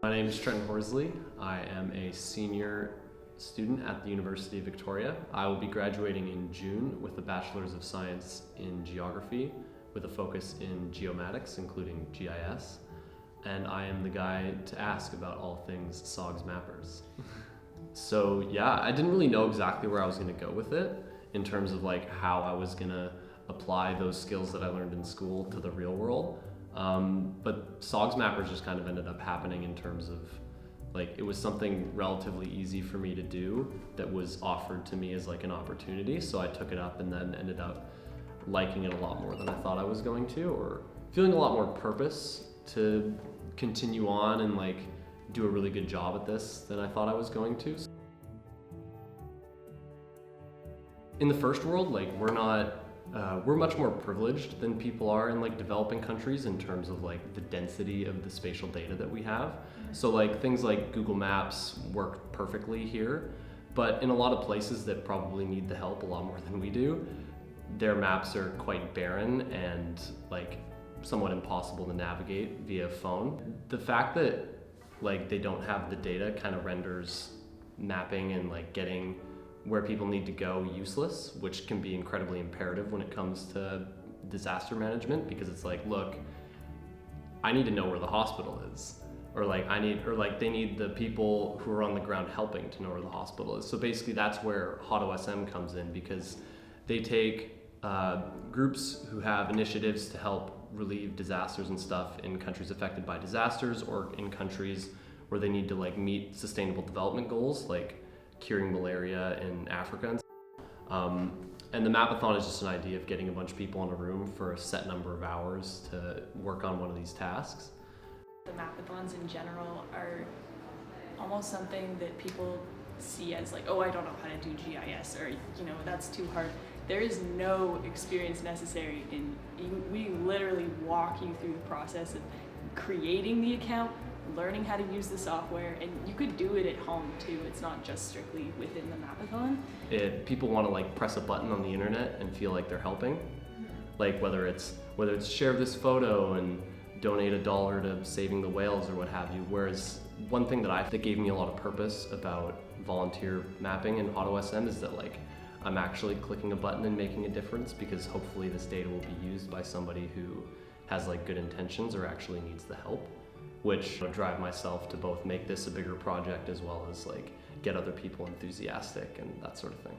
My name is Trenton Horsley. I am a senior student at the University of Victoria. I will be graduating in June with a Bachelor's of Science in Geography with a focus in geomatics, including GIS. And I am the guy to ask about all things SOGS mappers. So yeah, I didn't really know exactly where I was going to go with it in terms of like how I was going to apply those skills that I learned in school to the real world. But SOGS mappers just kind of ended up happening in terms of like it was something relatively easy for me to do that was offered to me as like an opportunity. So I took it up and then ended up liking it a lot more than I thought I was going to, or feeling a lot more purpose to continue on and like do a really good job at this than I thought I was going to. In the first world, like we're much more privileged than people are in like developing countries in terms of like the density of the spatial data that we have. So like things like Google Maps work perfectly here, but in a lot of places that probably need the help a lot more than we do, their maps are quite barren and like somewhat impossible to navigate via phone. The fact that like they don't have the data kind of renders mapping and like getting where people need to go useless, which can be incredibly imperative when it comes to disaster management, because it's like, look, I need to know where the hospital is, or like they need the people who are on the ground helping to know where the hospital is. So basically that's where HotOSM comes in, because they take groups who have initiatives to help relieve disasters and stuff in countries affected by disasters, or in countries where they need to like meet sustainable development goals, like curing malaria in Africa. And the Mapathon is just an idea of getting a bunch of people in a room for a set number of hours to work on one of these tasks. The Mapathons in general are almost something that people see as like, oh, I don't know how to do GIS, or that's too hard. There is no experience necessary we literally walk you through the process of creating the account, learning how to use the software, and you could do it at home too. It's not just strictly within the Mapathon. People want to like press a button on the internet and feel like they're helping. Like whether it's share this photo and donate $1 to saving the whales or what have you. Whereas one thing that gave me a lot of purpose about volunteer mapping in HotOSM is that like I'm actually clicking a button and making a difference, because hopefully this data will be used by somebody who has like good intentions or actually needs the help, which drive myself to both make this a bigger project as well as like get other people enthusiastic and that sort of thing.